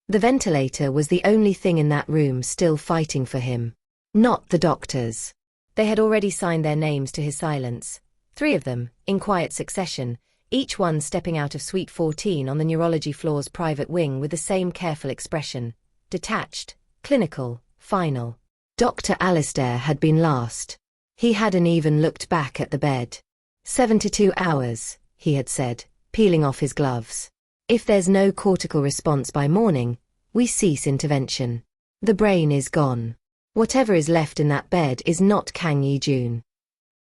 The ventilator was the only thing in that room still fighting for him. Not the doctors. They had already signed their names to his silence. 3 of them, in quiet succession, each one stepping out of Suite 14 on the neurology floor's private wing with the same careful expression. Detached, clinical, final. Dr. Alistair had been last. He hadn't even looked back at the bed. 72 hours, he had said, peeling off his gloves. If there's no cortical response by morning, we cease intervention. The brain is gone. Whatever is left in that bed is not Kang Ye-joon.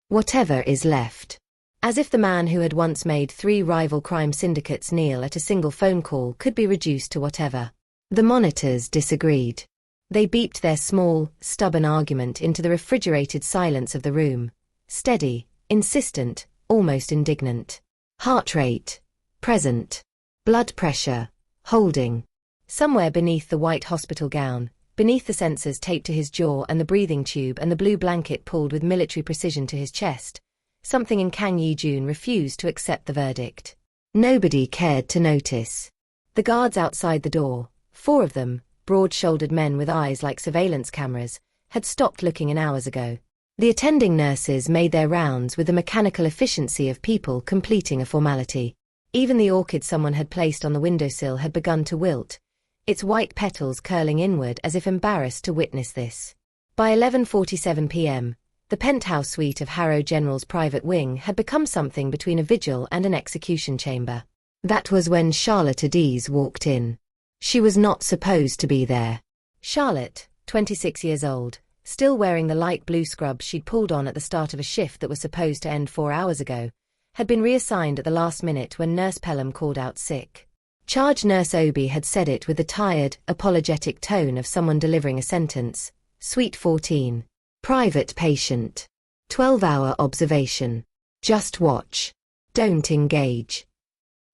Whatever is left. As if the man who had once made 3 rival crime syndicates kneel at a single phone call could be reduced to whatever. The monitors disagreed. They beeped their small, stubborn argument into the refrigerated silence of the room. Steady, insistent, almost indignant. Heart rate. Present. Blood pressure. Holding. Somewhere beneath the white hospital gown, beneath the sensors taped to his jaw and the breathing tube and the blue blanket pulled with military precision to his chest, something in Kang Ye-joon refused to accept the verdict. Nobody cared to notice. The guards outside the door, 4 of them, broad-shouldered men with eyes like surveillance cameras, had stopped looking an hours ago. The attending nurses made their rounds with the mechanical efficiency of people completing a formality. Even the orchid someone had placed on the windowsill had begun to wilt, its white petals curling inward as if embarrassed to witness this. By 11:47 p.m., the penthouse suite of Harrow General's private wing had become something between a vigil and an execution chamber. That was when Charlotte Adiz walked in. She was not supposed to be there. Charlotte, 26 years old, still wearing the light blue scrubs she'd pulled on at the start of a shift that was supposed to end 4 hours ago, had been reassigned at the last minute when Nurse Pelham called out sick. Charge Nurse Obi had said it with the tired, apologetic tone of someone delivering a sentence. Suite 14. Private patient. 12-hour observation. Just watch. Don't engage.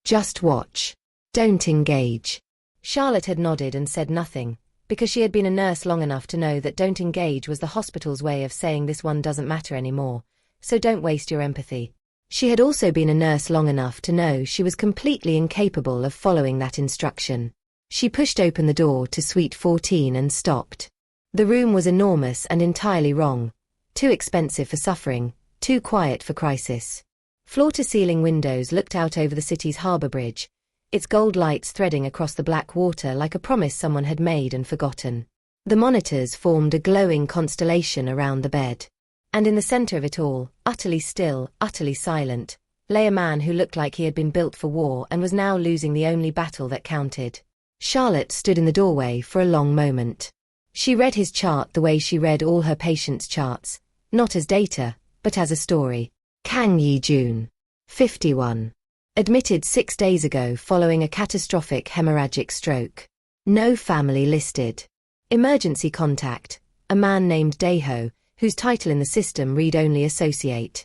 Just watch. Don't engage. Charlotte had nodded and said nothing, because she had been a nurse long enough to know that don't engage was the hospital's way of saying this one doesn't matter anymore, so don't waste your empathy. She had also been a nurse long enough to know she was completely incapable of following that instruction. She pushed open the door to Suite 14 and stopped. The room was enormous and entirely wrong. Too expensive for suffering, too quiet for crisis. Floor-to-ceiling windows looked out over the city's harbour bridge, its gold lights threading across the black water like a promise someone had made and forgotten. The monitors formed a glowing constellation around the bed. And in the center of it all, utterly still, utterly silent, lay a man who looked like he had been built for war and was now losing the only battle that counted. Charlotte stood in the doorway for a long moment. She read his chart the way she read all her patients' charts, not as data, but as a story. Kang Ye-joon, 51. Admitted 6 days ago following a catastrophic hemorrhagic stroke. No family listed. Emergency contact, a man named Daeho, whose title in the system read only associate.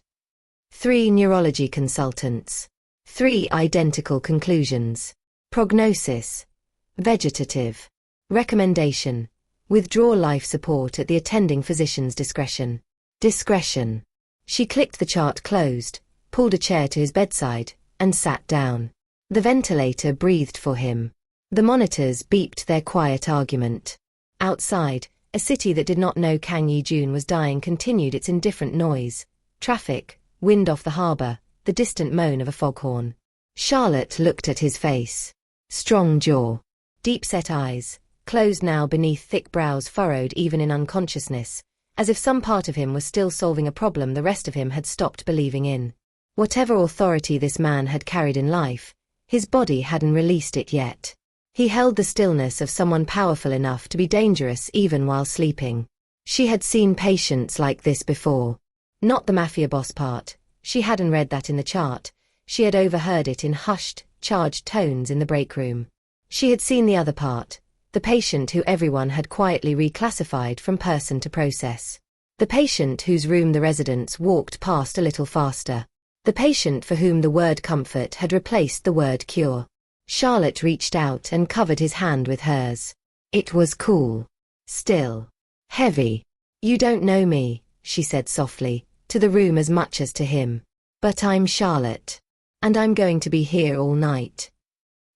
3 neurology consultants. 3 identical conclusions. Prognosis. Vegetative. Recommendation. Withdraw life support at the attending physician's discretion. Discretion. She clicked the chart closed, pulled a chair to his bedside, and sat down. The ventilator breathed for him. The monitors beeped their quiet argument. Outside, a city that did not know Kang Ye-joon was dying continued its indifferent noise. Traffic, wind off the harbour, the distant moan of a foghorn. Charlotte looked at his face. Strong jaw. Deep-set eyes, closed now beneath thick brows furrowed even in unconsciousness, as if some part of him was still solving a problem the rest of him had stopped believing in. Whatever authority this man had carried in life, his body hadn't released it yet. He held the stillness of someone powerful enough to be dangerous even while sleeping. She had seen patients like this before. Not the Mafia boss part, she hadn't read that in the chart, she had overheard it in hushed, charged tones in the break room. She had seen the other part, the patient who everyone had quietly reclassified from person to process. The patient whose room the residents walked past a little faster. The patient for whom the word comfort had replaced the word cure. Charlotte reached out and covered his hand with hers. It was cool. Still. Heavy. You don't know me, she said softly, to the room as much as to him. But I'm Charlotte. And I'm going to be here all night.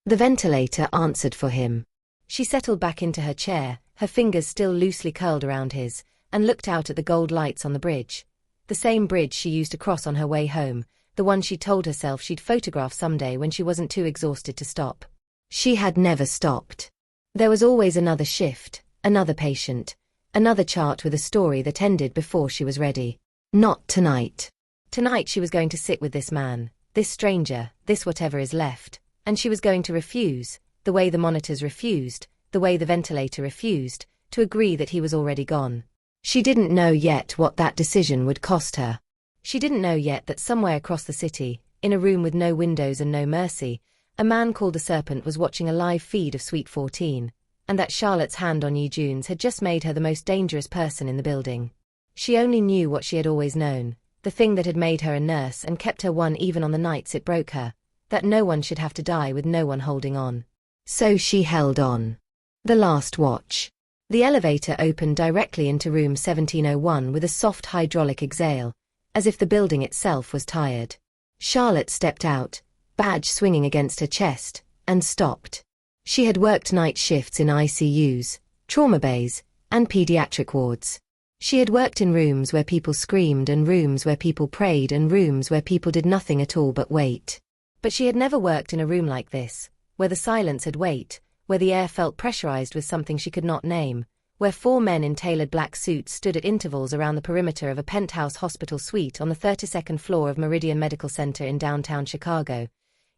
The ventilator answered for him. She settled back into her chair, her fingers still loosely curled around his, and looked out at the gold lights on the bridge. The same bridge she used to cross on her way home, the one she'd told herself she'd photograph someday when she wasn't too exhausted to stop. She had never stopped. There was always another shift, another patient, another chart with a story that ended before she was ready. Not tonight. Tonight she was going to sit with this man, this stranger, this whatever is left, and she was going to refuse, the way the monitors refused, the way the ventilator refused, to agree that he was already gone. She didn't know yet what that decision would cost her. She didn't know yet that somewhere across the city, in a room with no windows and no mercy, a man called the Serpent was watching a live feed of Suite 14, and that Charlotte's hand on Ye-joon's had just made her the most dangerous person in the building. She only knew what she had always known, the thing that had made her a nurse and kept her one even on the nights it broke her, that no one should have to die with no one holding on. So she held on. The last watch. The elevator opened directly into room 1701 with a soft hydraulic exhale, as if the building itself was tired. Charlotte stepped out, badge swinging against her chest, and stopped. She had worked night shifts in ICUs, trauma bays, and pediatric wards. She had worked in rooms where people screamed and rooms where people prayed and rooms where people did nothing at all but wait. But she had never worked in a room like this, where the silence had weight, where the air felt pressurized with something she could not name, where 4 men in tailored black suits stood at intervals around the perimeter of a penthouse hospital suite on the 32nd floor of Meridian Medical Center in downtown Chicago,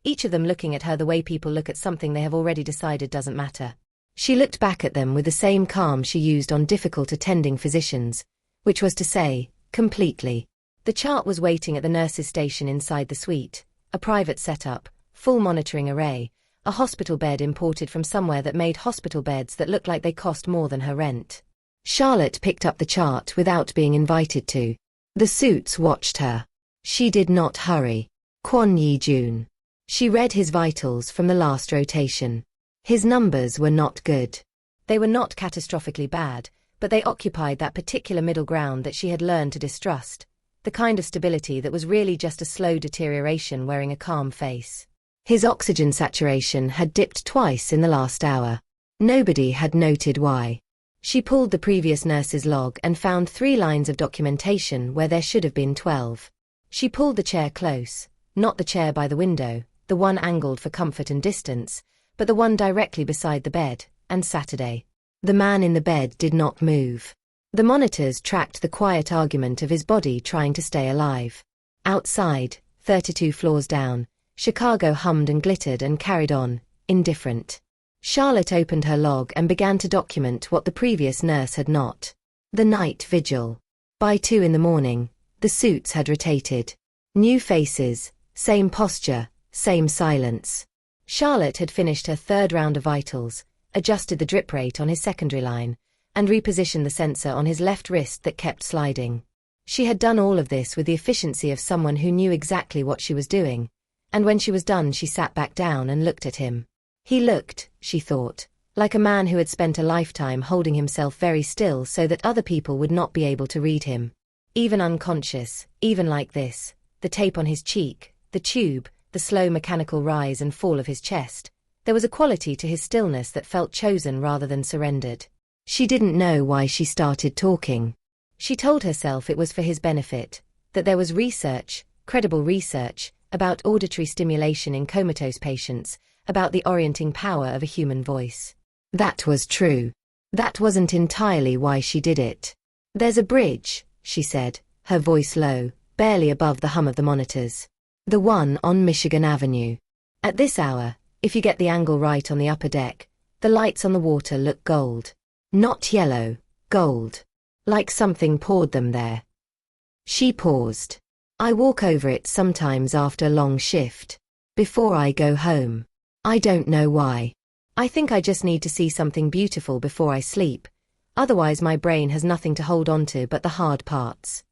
each of them looking at her the way people look at something they have already decided doesn't matter. She looked back at them with the same calm she used on difficult attending physicians, which was to say, completely. The chart was waiting at the nurse's station inside the suite, a private setup, full monitoring array, a hospital bed imported from somewhere that made hospital beds that looked like they cost more than her rent. Charlotte picked up the chart without being invited to. The suits watched her. She did not hurry. Kwon Ye-joon. She read his vitals from the last rotation. His numbers were not good. They were not catastrophically bad, but they occupied that particular middle ground that she had learned to distrust, the kind of stability that was really just a slow deterioration wearing a calm face. His oxygen saturation had dipped twice in the last hour. Nobody had noted why. She pulled the previous nurse's log and found 3 lines of documentation where there should have been 12. She pulled the chair close, not the chair by the window, the one angled for comfort and distance, but the one directly beside the bed, and Saturday. The man in the bed did not move. The monitors tracked the quiet argument of his body trying to stay alive. Outside, 32 floors down, Chicago hummed and glittered and carried on, indifferent. Charlotte opened her log and began to document what the previous nurse had not. The night vigil. By 2 in the morning, the suits had rotated. New faces, same posture, same silence. Charlotte had finished her 3rd round of vitals, adjusted the drip rate on his secondary line, and repositioned the sensor on his left wrist that kept sliding. She had done all of this with the efficiency of someone who knew exactly what she was doing, and when she was done she sat back down and looked at him. He looked, she thought, like a man who had spent a lifetime holding himself very still so that other people would not be able to read him. Even unconscious, even like this, the tape on his cheek, the tube, the slow mechanical rise and fall of his chest, there was a quality to his stillness that felt chosen rather than surrendered. She didn't know why she started talking. She told herself it was for his benefit, that there was research, credible research, about auditory stimulation in comatose patients, about the orienting power of a human voice. That was true. That wasn't entirely why she did it. There's a bridge, she said, her voice low, barely above the hum of the monitors. The one on Michigan Avenue. At this hour, if you get the angle right on the upper deck, the lights on the water look gold. Not yellow, gold. Like something poured them there. She paused. I walk over it sometimes after a long shift. Before I go home. I don't know why. I think I just need to see something beautiful before I sleep. Otherwise my brain has nothing to hold on to but the hard parts.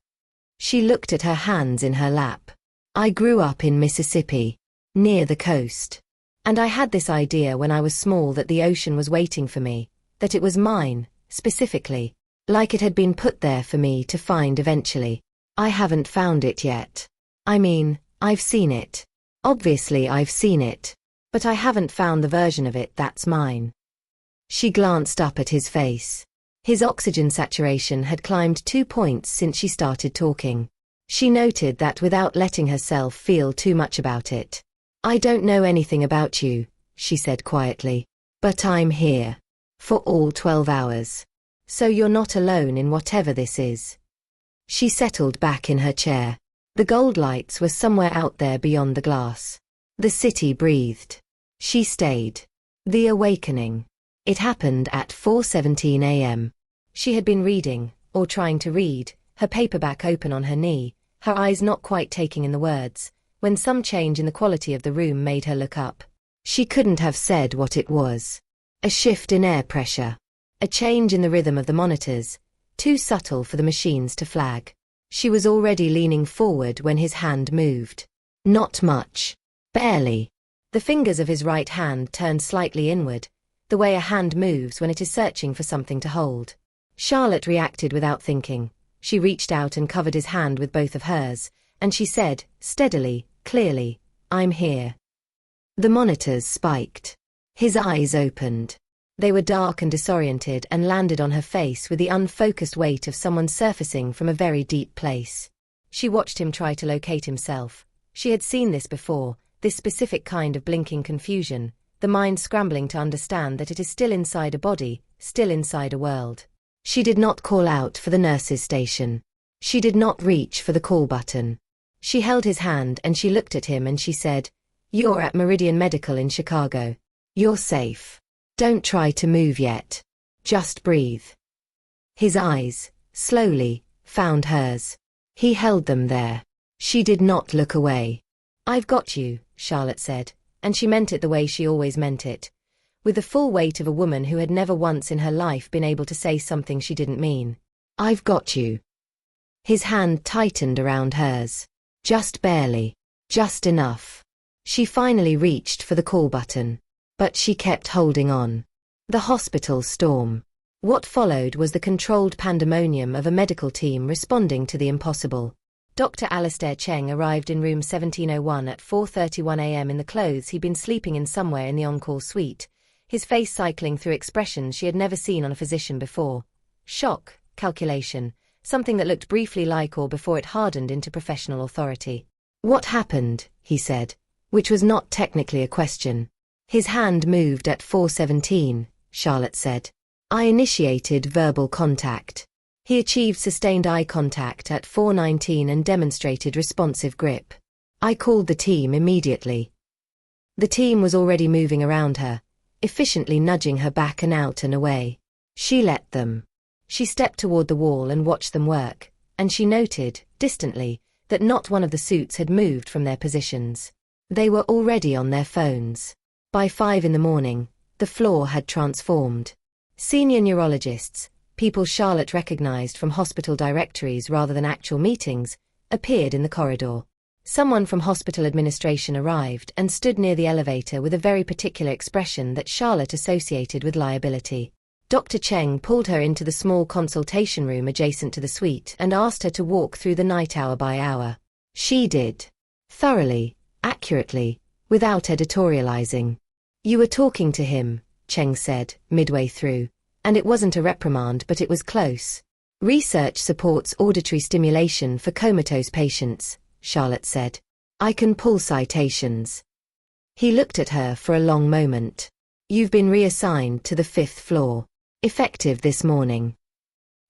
She looked at her hands in her lap. I grew up in Mississippi, near the coast. And I had this idea when I was small that the ocean was waiting for me, that it was mine, specifically, like it had been put there for me to find eventually. I haven't found it yet. I mean, I've seen it. Obviously I've seen it. But I haven't found the version of it that's mine. She glanced up at his face. His oxygen saturation had climbed 2 points since she started talking. She noted that without letting herself feel too much about it. "I don't know anything about you," she said quietly. "But I'm here. For all 12 hours. So you're not alone in whatever this is." She settled back in her chair. The gold lights were somewhere out there beyond the glass. The city breathed. She stayed. The awakening. It happened at 4:17 a.m. She had been reading, or trying to read, her paperback open on her knee, her eyes not quite taking in the words, when some change in the quality of the room made her look up. She couldn't have said what it was. A shift in air pressure. A change in the rhythm of the monitors, too subtle for the machines to flag. She was already leaning forward when his hand moved. Not much. Barely. The fingers of his right hand turned slightly inward, the way a hand moves when it is searching for something to hold. Charlotte reacted without thinking. She reached out and covered his hand with both of hers, and she said, steadily, clearly, "I'm here." The monitors spiked. His eyes opened. They were dark and disoriented and landed on her face with the unfocused weight of someone surfacing from a very deep place. She watched him try to locate himself. She had seen this before, this specific kind of blinking confusion, the mind scrambling to understand that it is still inside a body, still inside a world. She did not call out for the nurse's station. She did not reach for the call button. She held his hand and she looked at him and she said, "You're at Meridian Medical in Chicago. You're safe. Don't try to move yet. Just breathe." His eyes, slowly, found hers. He held them there. She did not look away. "I've got you," Charlotte said, and she meant it the way she always meant it, with the full weight of a woman who had never once in her life been able to say something she didn't mean. "I've got you." His hand tightened around hers. Just barely. Just enough. She finally reached for the call button. But she kept holding on. The hospital storm. What followed was the controlled pandemonium of a medical team responding to the impossible. Dr. Alistair Cheng arrived in room 1701 at 4:31 a.m. in the clothes he'd been sleeping in somewhere in the on-call suite, his face cycling through expressions she had never seen on a physician before. Shock, calculation, something that looked briefly like awe before it hardened into professional authority. "What happened?" he said, which was not technically a question. His hand moved at 4:17, Charlotte said. "I initiated verbal contact." He achieved sustained eye contact at 4:19 and demonstrated responsive grip. "I called the team immediately." The team was already moving around her, efficiently nudging her back and out and away. She let them. She stepped toward the wall and watched them work, and she noted, distantly, that not one of the suits had moved from their positions. They were already on their phones. By 5 in the morning, the floor had transformed. Senior neurologists, people Charlotte recognized from hospital directories rather than actual meetings, appeared in the corridor. Someone from hospital administration arrived and stood near the elevator with a very particular expression that Charlotte associated with liability. Dr. Cheng pulled her into the small consultation room adjacent to the suite and asked her to walk through the night hour by hour. She did. Thoroughly, accurately, without editorializing. "You were talking to him," Cheng said, midway through, "and it wasn't a reprimand but it was close." "Research supports auditory stimulation for comatose patients," Charlotte said. "I can pull citations." He looked at her for a long moment. "You've been reassigned to the 5th floor. Effective this morning."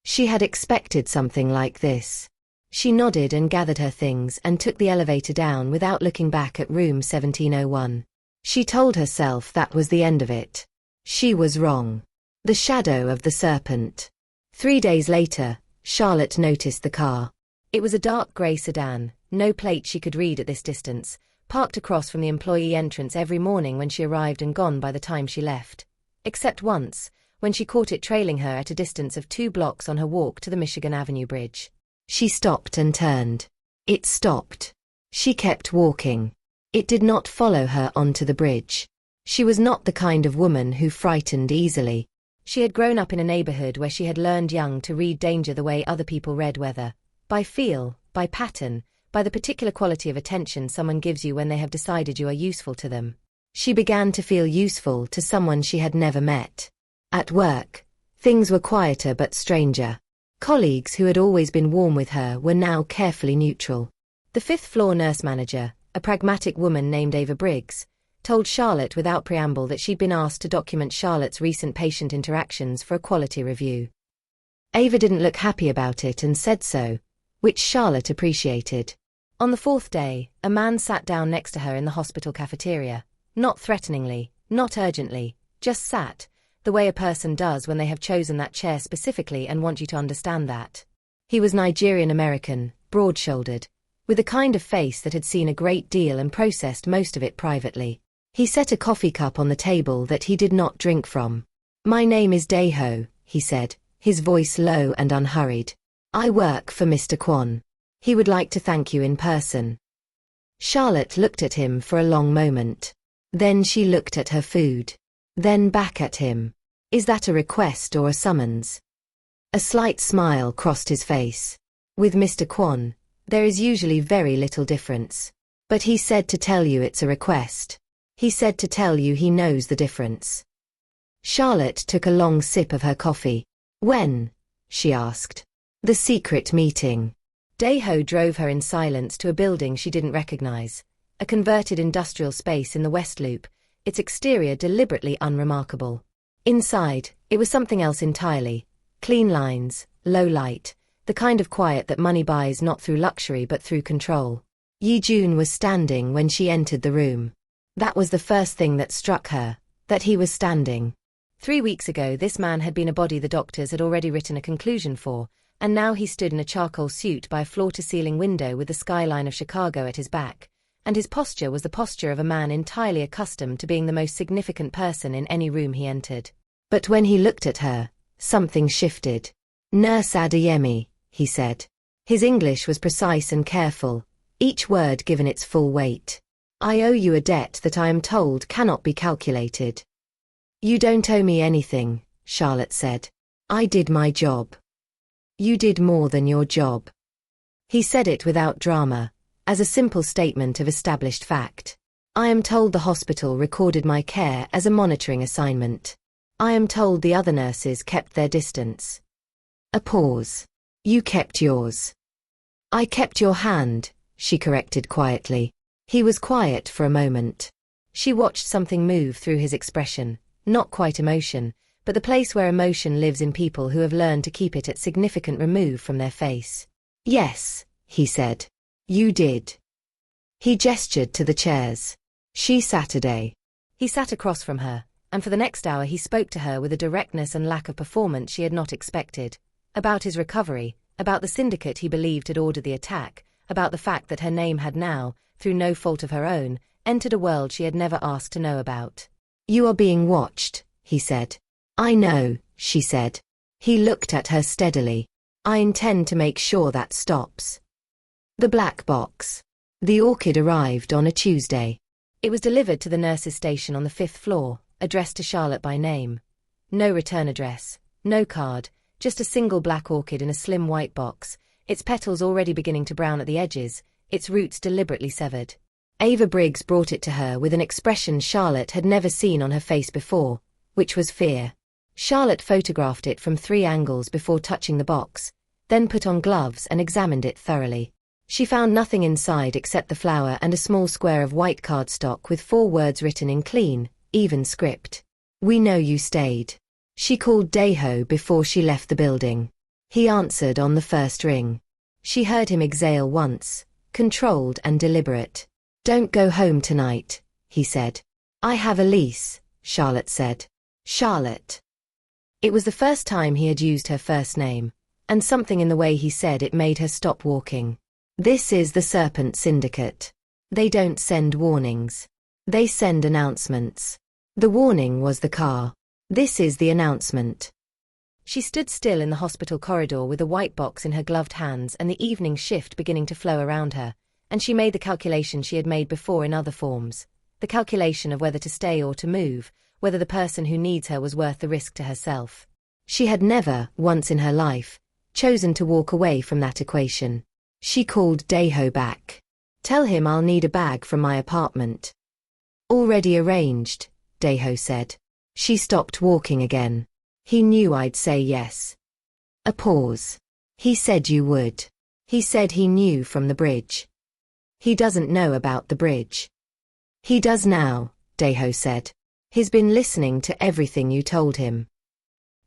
She had expected something like this. She nodded and gathered her things and took the elevator down without looking back at room 1701. She told herself that was the end of it. She was wrong. The shadow of the serpent. 3 days later, Charlotte noticed the car. It was a dark grey sedan, no plate she could read at this distance, parked across from the employee entrance every morning when she arrived and gone by the time she left. Except once, when she caught it trailing her at a distance of 2 blocks on her walk to the Michigan Avenue Bridge. She stopped and turned. It stopped. She kept walking. It did not follow her onto the bridge. She was not the kind of woman who frightened easily. She had grown up in a neighborhood where she had learned young to read danger the way other people read weather. By feel, by pattern, by the particular quality of attention someone gives you when they have decided you are useful to them. She began to feel useful to someone she had never met. At work, things were quieter but stranger. Colleagues who had always been warm with her were now carefully neutral. The fifth-floor nurse manager, a pragmatic woman named Ava Briggs, told Charlotte without preamble that she'd been asked to document Charlotte's recent patient interactions for a quality review. Ava didn't look happy about it and said so, which Charlotte appreciated. On the fourth day, a man sat down next to her in the hospital cafeteria. Not threateningly, not urgently, just sat, the way a person does when they have chosen that chair specifically and want you to understand that. He was Nigerian-American, broad-shouldered, with a kind of face that had seen a great deal and processed most of it privately. He set a coffee cup on the table that he did not drink from. "My name is Daeho," he said, his voice low and unhurried. "I work for Mr. Kwon. He would like to thank you in person." Charlotte looked at him for a long moment. Then she looked at her food. Then back at him. "Is that a request or a summons?" A slight smile crossed his face. "With Mr. Kwon, there is usually very little difference. But he said to tell you it's a request. He said to tell you he knows the difference." Charlotte took a long sip of her coffee. "When?" she asked. "The secret meeting." Daeho drove her in silence to a building she didn't recognize, a converted industrial space in the West Loop, its exterior deliberately unremarkable. Inside, it was something else entirely. Clean lines, low light, the kind of quiet that money buys not through luxury but through control. Ye-joon was standing when she entered the room. That was the first thing that struck her, that he was standing. 3 weeks ago this man had been a body the doctors had already written a conclusion for, and now he stood in a charcoal suit by a floor-to-ceiling window with the skyline of Chicago at his back, and his posture was the posture of a man entirely accustomed to being the most significant person in any room he entered. But when he looked at her, something shifted. "Nurse Adeyemi," he said. His English was precise and careful, each word given its full weight. "I owe you a debt that I am told cannot be calculated." "You don't owe me anything," Charlotte said. "I did my job." "You did more than your job." He said it without drama, as a simple statement of established fact. "I am told the hospital recorded my care as a monitoring assignment. I am told the other nurses kept their distance." A pause. "You kept yours." "I kept your hand," she corrected quietly. He was quiet for a moment. She watched something move through his expression, not quite emotion, but the place where emotion lives in people who have learned to keep it at significant remove from their face. "Yes," he said. "You did." He gestured to the chairs. She sat a. He sat across from her, and for the next hour he spoke to her with a directness and lack of performance she had not expected. About his recovery, about the syndicate he believed had ordered the attack, about the fact that her name had now, through no fault of her own, entered a world she had never asked to know about. "You are being watched," he said. "I know," she said. He looked at her steadily. "I intend to make sure that stops." The black box. The orchid arrived on a Tuesday. It was delivered to the nurse's station on the 5th floor, addressed to Charlotte by name. No return address, no card, just a single black orchid in a slim white box, its petals already beginning to brown at the edges, its roots deliberately severed. Ava Briggs brought it to her with an expression Charlotte had never seen on her face before, which was fear. Charlotte photographed it from 3 angles before touching the box, then put on gloves and examined it thoroughly. She found nothing inside except the flower and a small square of white cardstock with 4 words written in clean, even script. "We know you stayed." She called Daeho before she left the building. He answered on the first ring. She heard him exhale once, controlled and deliberate. "Don't go home tonight," he said. "I have a lease," Charlotte said. "Charlotte." It was the first time he had used her first name, and something in the way he said it made her stop walking. "This is the Serpent Syndicate. They don't send warnings. They send announcements. The warning was the car. This is the announcement." She stood still in the hospital corridor with a white box in her gloved hands and the evening shift beginning to flow around her, and she made the calculation she had made before in other forms, the calculation of whether to stay or to move, whether the person who needs her was worth the risk to herself. She had never, once in her life, chosen to walk away from that equation. She called Daeho back. "Tell him I'll need a bag from my apartment." "Already arranged," Daeho said. She stopped walking again. He knew I'd say yes. A pause. He said you would. He said he knew from the bridge. He doesn't know about the bridge. He does now, Daeho said. He's been listening to everything you told him.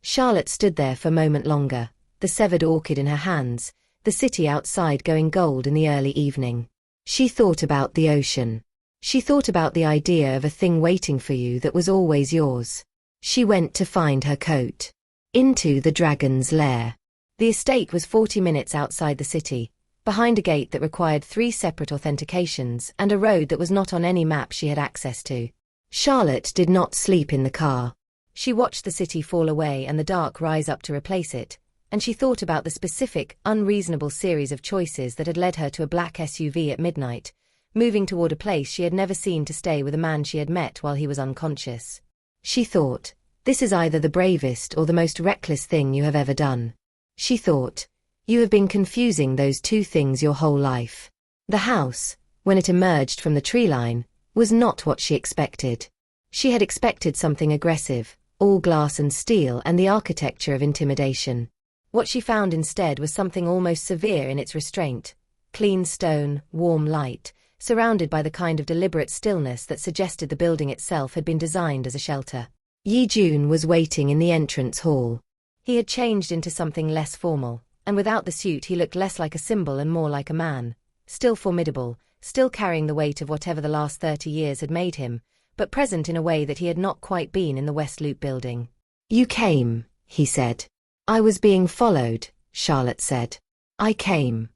Charlotte stood there for a moment longer, the severed orchid in her hands, the city outside going gold in the early evening. She thought about the ocean. She thought about the idea of a thing waiting for you that was always yours. She went to find her coat. Into the dragon's lair. The estate was 40 minutes outside the city, behind a gate that required 3 separate authentications and a road that was not on any map she had access to. Charlotte did not sleep in the car. She watched the city fall away and the dark rise up to replace it, and she thought about the specific, unreasonable series of choices that had led her to a black SUV at midnight, moving toward a place she had never seen to stay with a man she had met while he was unconscious. She thought, this is either the bravest or the most reckless thing you have ever done. She thought, you have been confusing those two things your whole life. The house, when it emerged from the tree line, was not what she expected. She had expected something aggressive, all glass and steel and the architecture of intimidation. What she found instead was something almost severe in its restraint. Clean stone, warm light, surrounded by the kind of deliberate stillness that suggested the building itself had been designed as a shelter. Ye-joon was waiting in the entrance hall. He had changed into something less formal, and without the suit he looked less like a symbol and more like a man. Still formidable, still carrying the weight of whatever the last 30 years had made him, but present in a way that he had not quite been in the West Loop building. You came, he said. I was being followed, Charlotte said. I came.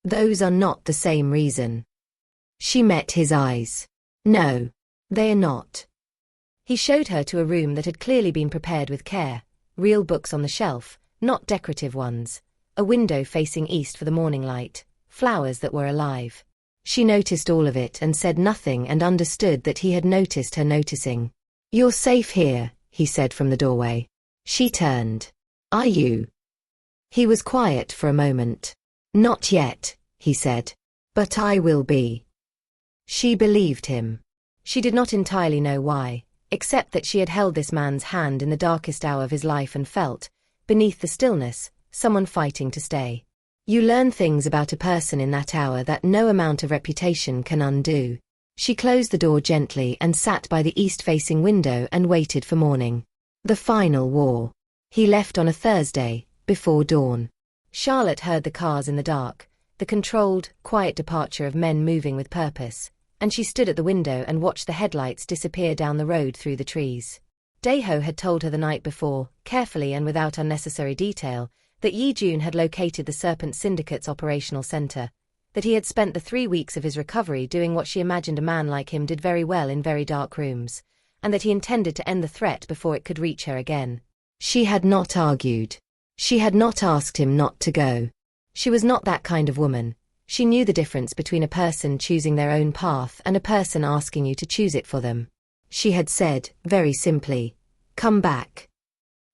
Those are not the same reason. She met his eyes. No, they are not. He showed her to a room that had clearly been prepared with care. Real books on the shelf, not decorative ones. A window facing east for the morning light. Flowers that were alive. She noticed all of it and said nothing and understood that he had noticed her noticing. You're safe here, he said from the doorway. She turned. Are you? He was quiet for a moment. Not yet, he said. But I will be. She believed him. She did not entirely know why, except that she had held this man's hand in the darkest hour of his life and felt, beneath the stillness, someone fighting to stay. You learn things about a person in that hour that no amount of reputation can undo. She closed the door gently and sat by the east-facing window and waited for morning. The final war. He left on a Thursday, before dawn. Charlotte heard the cars in the dark, the controlled, quiet departure of men moving with purpose, and she stood at the window and watched the headlights disappear down the road through the trees. Daeho had told her the night before, carefully and without unnecessary detail, that Ye-joon had located the Serpent Syndicate's operational center, that he had spent the 3 weeks of his recovery doing what she imagined a man like him did very well in very dark rooms, and that he intended to end the threat before it could reach her again. She had not argued. She had not asked him not to go. She was not that kind of woman. She knew the difference between a person choosing their own path and a person asking you to choose it for them. She had said, very simply, come back.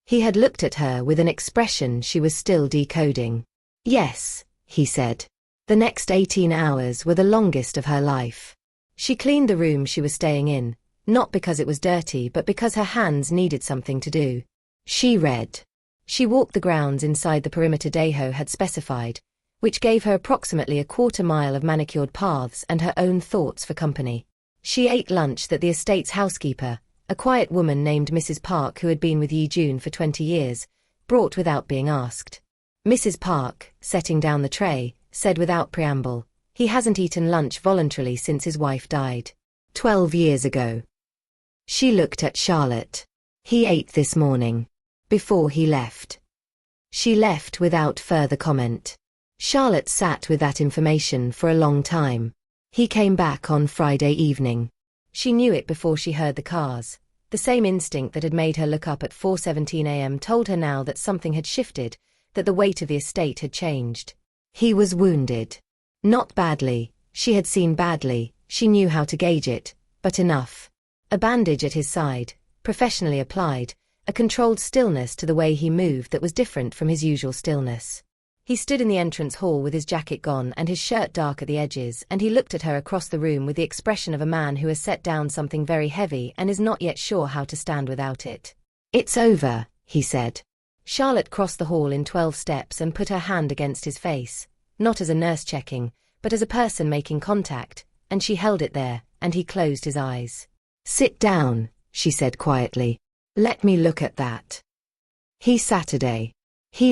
He had looked at her with an expression she was still decoding. Yes, he said. The next 18 hours were the longest of her life. She cleaned the room she was staying in, not because it was dirty but because her hands needed something to do. She read. She walked the grounds inside the perimeter Daeho had specified, which gave her approximately a quarter mile of manicured paths and her own thoughts for company. She ate lunch that the estate's housekeeper, a quiet woman named Mrs. Park who had been with Ye-joon for 20 years, brought without being asked. Mrs. Park, setting down the tray, said without preamble, he hasn't eaten lunch voluntarily since his wife died. 12 years ago. She looked at Charlotte. He ate this morning. Before he left. She left without further comment. Charlotte sat with that information for a long time. He came back on Friday evening. She knew it before she heard the cars. The same instinct that had made her look up at 4:17 a.m. told her now that something had shifted, that the weight of the estate had changed. He was wounded. Not badly, she had seen badly, she knew how to gauge it, but enough. A bandage at his side, professionally applied, a controlled stillness to the way he moved that was different from his usual stillness. He stood in the entrance hall with his jacket gone and his shirt dark at the edges, and he looked at her across the room with the expression of a man who has set down something very heavy and is not yet sure how to stand without it. It's over, he said. Charlotte crossed the hall in 12 steps and put her hand against his face, not as a nurse checking, but as a person making contact, and she held it there, and he closed his eyes. "Sit down," she said quietly. "Let me look at that." He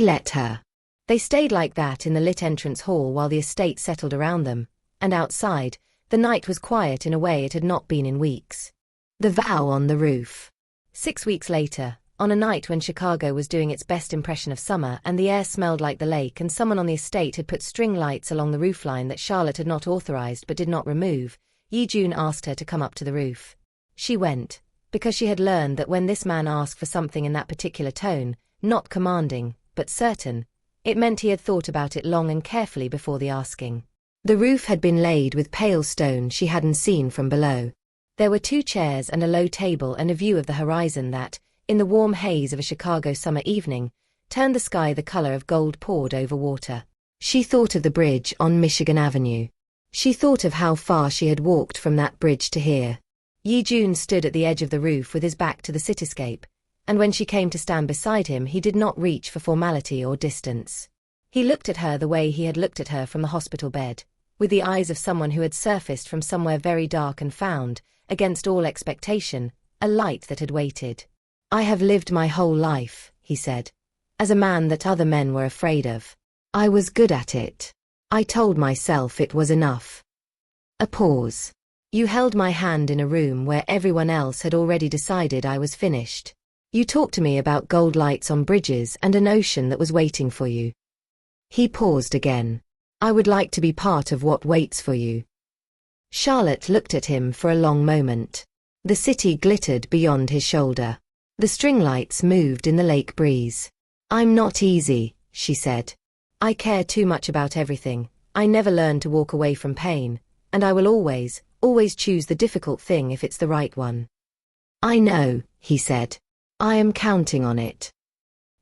let her. They stayed like that in the lit entrance hall while the estate settled around them, and outside, the night was quiet in a way it had not been in weeks. The vow on the roof. 6 weeks later, on a night when Chicago was doing its best impression of summer and the air smelled like the lake and someone on the estate had put string lights along the roofline that Charlotte had not authorized but did not remove, Ye-joon asked her to come up to the roof. She went, because she had learned that when this man asked for something in that particular tone, not commanding, but certain, it meant he had thought about it long and carefully before the asking. The roof had been laid with pale stone she hadn't seen from below. There were 2 chairs and a low table and a view of the horizon that, in the warm haze of a Chicago summer evening, turned the sky the color of gold poured over water. She thought of the bridge on Michigan Avenue. She thought of how far she had walked from that bridge to here. Ye-joon stood at the edge of the roof with his back to the cityscape, and when she came to stand beside him he did not reach for formality or distance. He looked at her the way he had looked at her from the hospital bed, with the eyes of someone who had surfaced from somewhere very dark and found, against all expectation, a light that had waited. "I have lived my whole life," he said, "as a man that other men were afraid of. I was good at it. I told myself it was enough." A pause. "You held my hand in a room where everyone else had already decided I was finished. You talked to me about gold lights on bridges and an ocean that was waiting for you." He paused again. "I would like to be part of what waits for you." Charlotte looked at him for a long moment. The city glittered beyond his shoulder. The string lights moved in the lake breeze. "I'm not easy," she said. "I care too much about everything. I never learned to walk away from pain, and I will always choose the difficult thing if it's the right one." "I know," he said. "I am counting on it."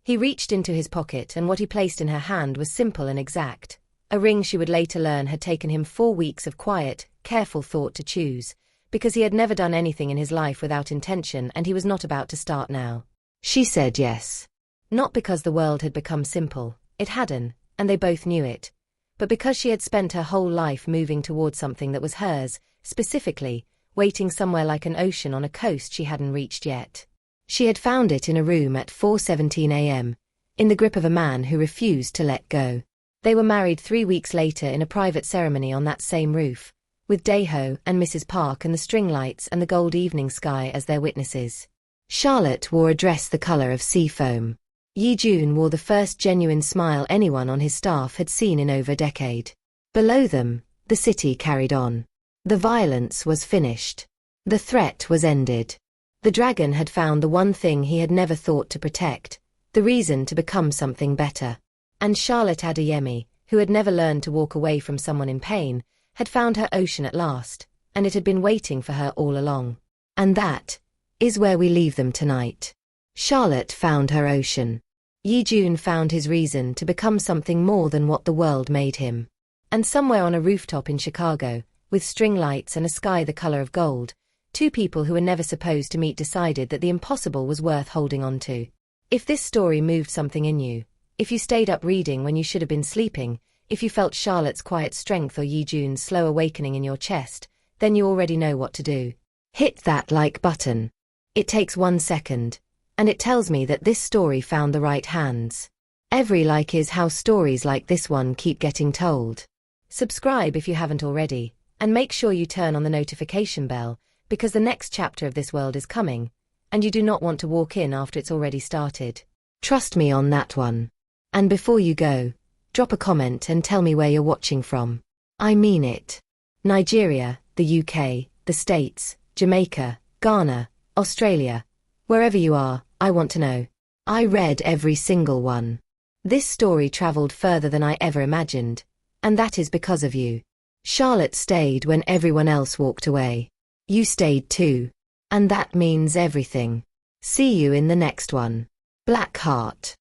He reached into his pocket and what he placed in her hand was simple and exact. A ring she would later learn had taken him 4 weeks of quiet, careful thought to choose, because he had never done anything in his life without intention and he was not about to start now. She said yes. Not because the world had become simple, it hadn't, and they both knew it, but because she had spent her whole life moving towards something that was hers, specifically, waiting somewhere like an ocean on a coast she hadn't reached yet. She had found it in a room at 4:17 a.m., in the grip of a man who refused to let go. They were married 3 weeks later in a private ceremony on that same roof, with Daeho and Mrs. Park and the string lights and the gold evening sky as their witnesses. Charlotte wore a dress the color of sea foam. Ye-joon wore the first genuine smile anyone on his staff had seen in over a decade. Below them, the city carried on. The violence was finished. The threat was ended. The dragon had found the one thing he had never thought to protect, the reason to become something better. And Charlotte Adeyemi, who had never learned to walk away from someone in pain, had found her ocean at last, and it had been waiting for her all along. And that is where we leave them tonight. Charlotte found her ocean. Ye-joon found his reason to become something more than what the world made him. And somewhere on a rooftop in Chicago, with string lights and a sky the color of gold, 2 people who were never supposed to meet decided that the impossible was worth holding on to. If this story moved something in you, if you stayed up reading when you should have been sleeping, if you felt Charlotte's quiet strength or Ye-joon's slow awakening in your chest, then you already know what to do. Hit that like button. It takes 1 second, and it tells me that this story found the right hands. Every like is how stories like this one keep getting told. Subscribe if you haven't already, and make sure you turn on the notification bell, because the next chapter of this world is coming, and you do not want to walk in after it's already started. Trust me on that one. And before you go, drop a comment and tell me where you're watching from. I mean it. Nigeria, the UK, the States, Jamaica, Ghana, Australia. Wherever you are, I want to know. I read every single one. This story traveled further than I ever imagined, and that is because of you. Charlotte stayed when everyone else walked away. You stayed too. And that means everything. See you in the next one. Black Heart.